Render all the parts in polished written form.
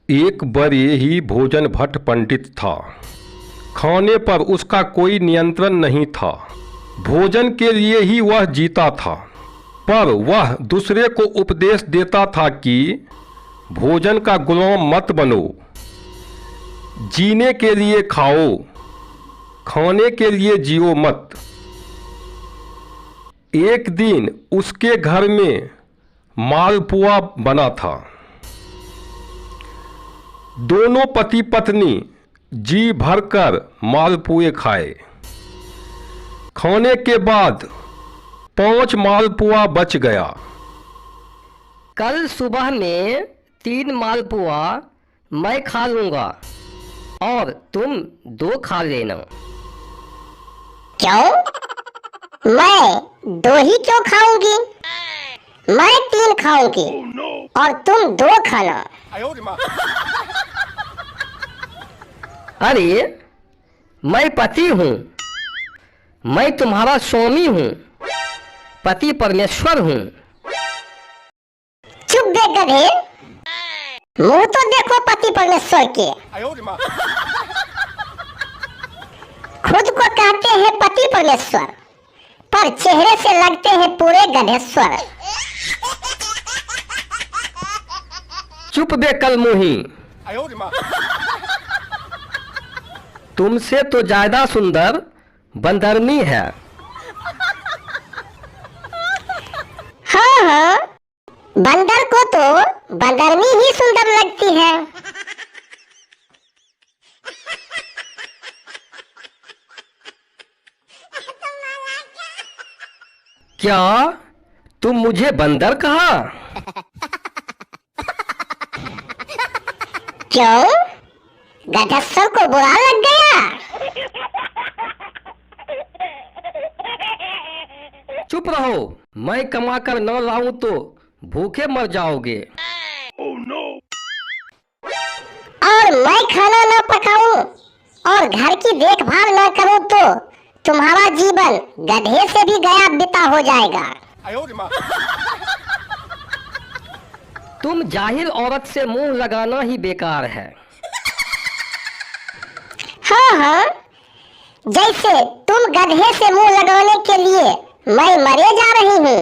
एक बड़े ही भोजन भट्ट पंडित था। खाने पर उसका कोई नियंत्रण नहीं था। भोजन के लिए ही वह जीता था, पर वह दूसरे को उपदेश देता था कि भोजन का गुलाम मत बनो। जीने के लिए खाओ, खाने के लिए जियो मत। एक दिन उसके घर में मालपुआ बना था। दोनों पति पत्नी जी भरकर मालपुए खाए। खाने के बाद 5 मालपुआ बच गया। कल सुबह में 3 मालपुआ मैं खा लूंगा और तुम 2 खा लेना। क्यों? मैं 2 ही क्यों खाऊंगी? मैं 3 खाऊंगी और तुम 2 खाना। अरे मैं पति हूँ, मैं तुम्हारा स्वामी हूँ, पति परमेश्वर हूँ। चुप बे गधे, मुंह तो देखो पति परमेश्वर के। खुद को कहते हैं पति परमेश्वर, पर चेहरे से लगते हैं पूरे गधेश्वर। चुप बे कलमुही, तुमसे तो ज्यादा सुंदर बंदरनी है। हाँ, बंदर को तो बंदरनी ही सुंदर लगती है। क्या तुम मुझे बंदर कहा? क्यों? गधेश्वर को बुरा लग गया? चुप रहो, मैं कमा कर न लाऊं तो भूखे मर जाओगे। और मैं खाना न पकाऊं और घर की देखभाल न करूं तो तुम्हारा जीवन गधे से भी गया बिता हो जाएगा। तुम जाहिल औरत से मुंह लगाना ही बेकार है। हाँ, जैसे तुम गधे से मुंह लगाने के लिए मैं मरे जा रही हूँ।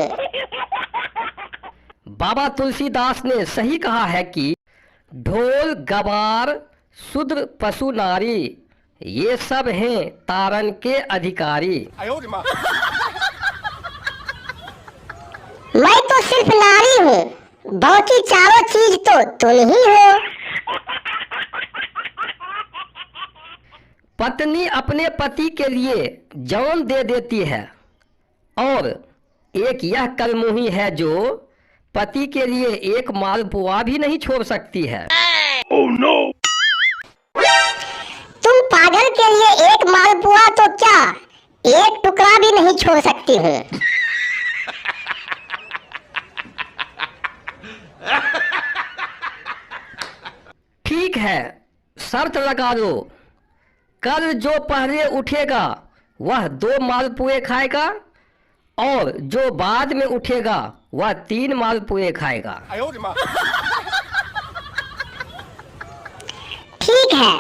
बाबा तुलसीदास ने सही कहा है कि ढोल गवार शूद्र पशु नारी ये सब हैं तारन के अधिकारी। मैं तो सिर्फ नारी हूँ, बाकी चारों चीज तो तुम ही हो। पत्नी अपने पति के लिए जान दे देती है और एक यह कलमुही है जो पति के लिए एक मालपुआ भी नहीं छोड़ सकती है। Oh no! तुम पागल के लिए एक मालपुआ तो क्या, एक टुकड़ा भी नहीं छोड़ सकती हूँ। ठीक है, शर्त लगा लो। कल जो पहले उठेगा वह 2 मालपुए खाएगा और जो बाद में उठेगा वह 3 मालपुए खाएगा। ठीक है,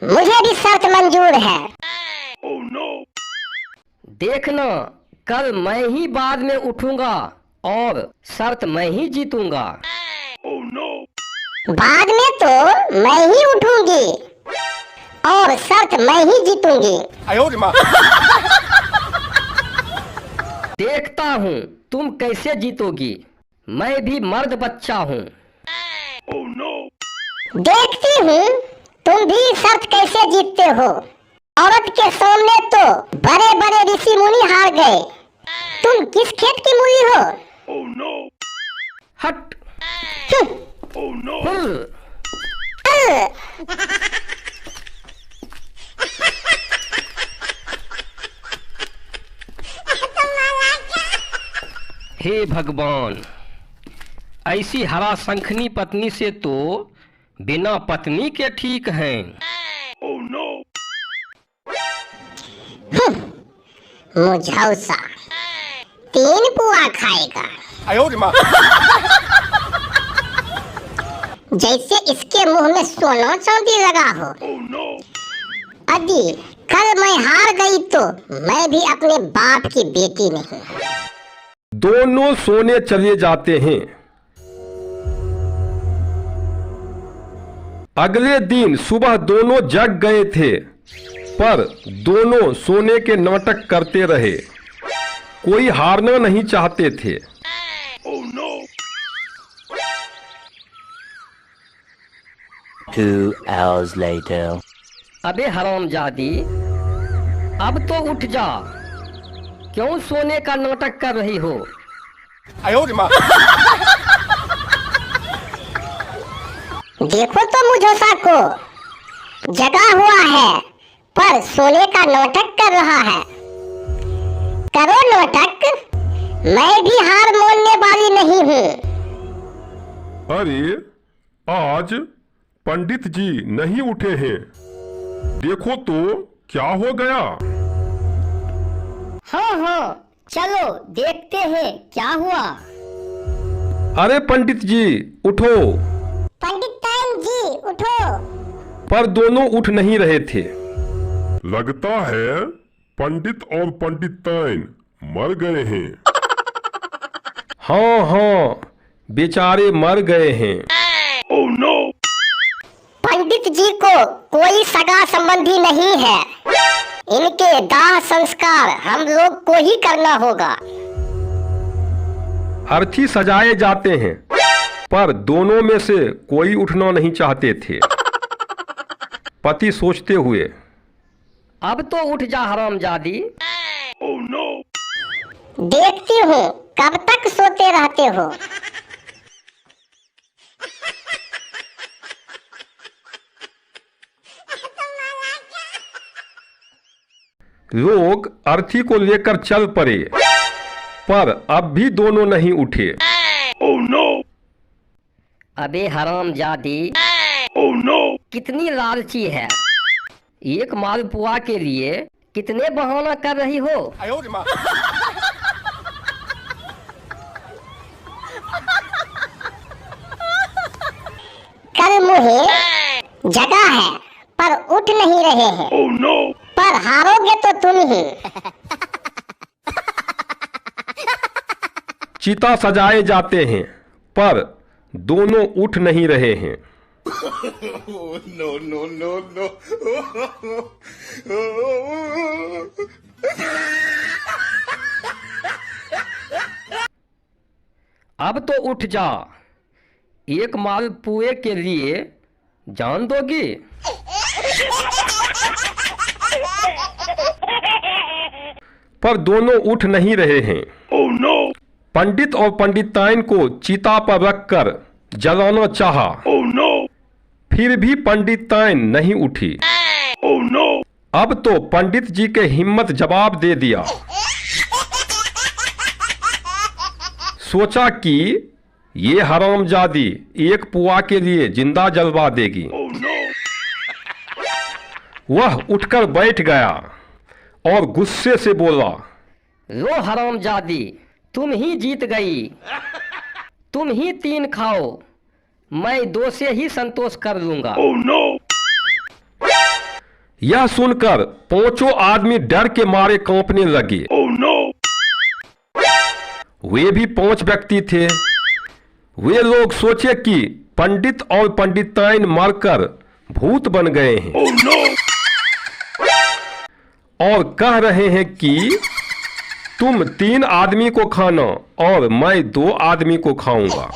मुझे भी शर्त मंजूर है। Oh no! देखना, कल मैं ही बाद में उठूंगा और शर्त मैं ही जीतूंगा। Oh no! बाद में तो मैं ही उठूंगी और शर्त मैं ही जीतूंगी। देखता हूँ तुम कैसे जीतोगी, मैं भी मर्द बच्चा हूँ। Oh no! देखती हूँ तुम भी शर्त कैसे जीतते हो। औरत के सामने तो बड़े बड़े ऋषि मुनि हार गए, तुम किस खेत की मूली हो? Oh no! हट। Oh no! हे भगवान, ऐसी हरा शंखनी पत्नी से तो बिना पत्नी के ठीक हैं। Oh no! मुझौसा 3 पुआ खाएगा। जैसे इसके मुंह में सोना चांदी लगा हो। अजी कल मैं हार गई तो मैं भी अपने बाप की बेटी नहीं। दोनों सोने चले जाते हैं। अगले दिन सुबह दोनों जग गए थे, पर दोनों सोने के नाटक करते रहे। कोई हारना नहीं चाहते थे। Two hours later. अबे हरामजादी, अब तो उठ जा। क्यों सोने का नाटक कर रही हो? देखो तो मुझोसा को जगा हुआ है, पर सोने का नाटक कर रहा है। करो नाटक, मैं भी हार मानने वाली नहीं हूँ। अरे आज पंडित जी नहीं उठे हैं, देखो तो क्या हो गया। हाँ चलो देखते हैं क्या हुआ। अरे पंडित जी उठो। पंडिताइन जी उठो। पर दोनों उठ नहीं रहे थे। लगता है पंडित और पंडिताइन मर गए हैं। हाँ, बेचारे मर गए हैं। पंडित जी को कोई सगा संबंधी नहीं है। इनके दाह संस्कार हम लोग को ही करना होगा। अर्थी सजाए जाते हैं, पर दोनों में से कोई उठना नहीं चाहते थे। पति सोचते हुए, अब तो उठ जा हरामजादी। देखती हूँ कब तक सोते रहते हो। लोग अर्थी को लेकर चल पड़े, पर अब भी दोनों नहीं उठे। अबे हरामजादी, कितनी लालची है। एक मालपुआ के लिए कितने बहाना कर रही हो? कल मुझे जगा है, पर उठ नहीं रहे हैं। पर हारोगे तो तुम ही। चिता सजाए जाते हैं, पर दोनों उठ नहीं रहे हैं। अब तो उठ जा। एक मालपुए के लिए जान दोगी? पर दोनों उठ नहीं रहे हैं। पंडित और पंडिताइन को चिता पर रखकर जलाना चाहा, फिर भी पंडिताइन नहीं उठी। अब तो पंडित जी के हिम्मत जवाब दे दिया। सोचा कि ये हरामजादी एक पुआ के लिए जिंदा जलवा देगी। वह उठकर बैठ गया और गुस्से से बोला, लो हरामजादी, तुम ही जीत गई। तुम ही 3 खाओ, मैं 2 से ही संतोष कर लूंगा। यह सुनकर 5 आदमी डर के मारे कांपने लगे। वे भी 5 व्यक्ति थे। वे लोग सोचे कि पंडित और पंडिताइन मरकर भूत बन गए हैं और कह रहे हैं कि तुम 3 आदमी को खाना और मैं 2 आदमी को खाऊंगा।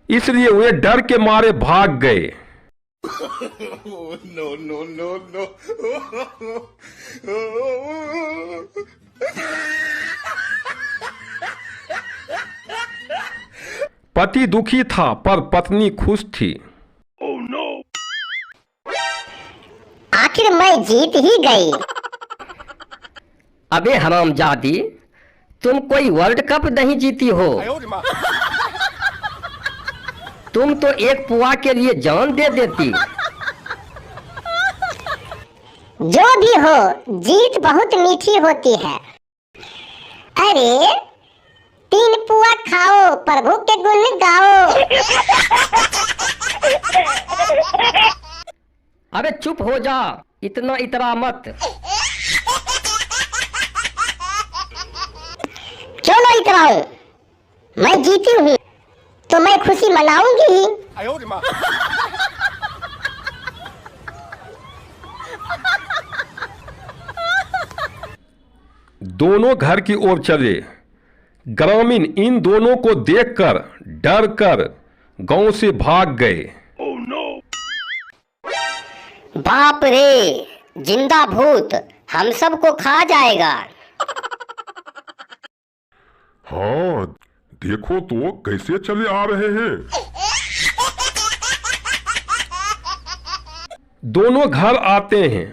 इसलिए वे डर के मारे भाग गए। पति दुखी था, पर पत्नी खुश थी। आखिर मैं जीत ही गई। अबे हरामजादी, तुम कोई वर्ल्ड कप नहीं जीती हो। तुम तो एक पुआ के लिए जान दे देती। जो भी हो, जीत बहुत मीठी होती है। अरे 3 पुआ खाओ, प्रभु के गुण गाओ। अबे चुप हो जा, इतना इतरा मत। क्यों ना इतराऊं? मैं जीती हूँ तो मैं खुशी मनाऊंगी ही। दोनों घर की ओर चले। ग्रामीण इन दोनों को देखकर डर कर गांव से भाग गए। बाप रे, जिंदा भूत हम सबको खा जाएगा। हाँ, देखो तो कैसे चले आ रहे हैं। दोनों घर आते हैं।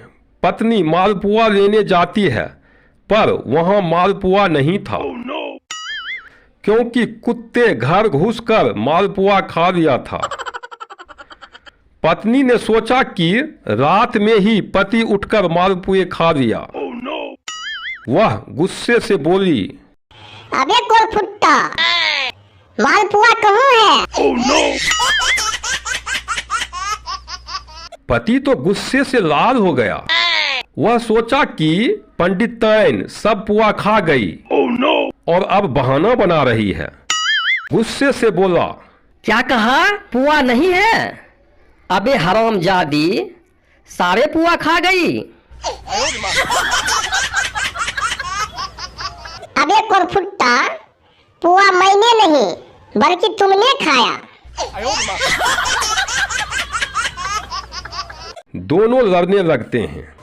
पत्नी मालपुआ लेने जाती है, पर वहां मालपुआ नहीं था, क्योंकि कुत्ते घर घुसकर मालपुआ खा लिया था। पत्नी ने सोचा कि रात में ही पति उठकर मालपुए खा लिया। वह गुस्से से बोली, अबे कोलफुट्टा, मालपुआ कहाँ है? पति तो गुस्से से लाल हो गया। वह सोचा कि पंडिताइन सब पुआ खा गई और अब बहाना बना रही है। गुस्से से बोला, क्या कहा? पुआ नहीं है? अबे हरामजादी, सारे पुआ खा गई। अबे कोलफुट्टा, पुआ मैंने नहीं बल्कि तुमने खाया। दोनों लड़ने लगते हैं।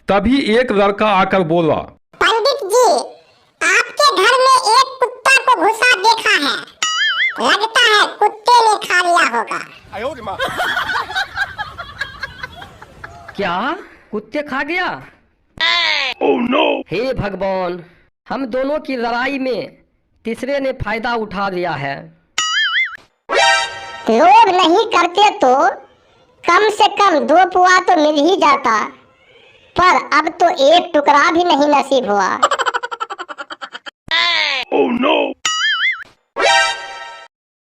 तभी एक लड़का आकर बोला, पंडित जी, आपके घर में एक कुत्ता को घुसा देखा है। लगता है कुत्ते ने खा लिया होगा। क्या कुत्ते खा गया? हे भगवान, हम दोनों की लड़ाई में तीसरे ने फायदा उठा लिया है। लोभ नहीं करते तो कम से कम 2 पुआ तो मिल ही जाता, पर अब तो एक टुकड़ा भी नहीं नसीब हुआ।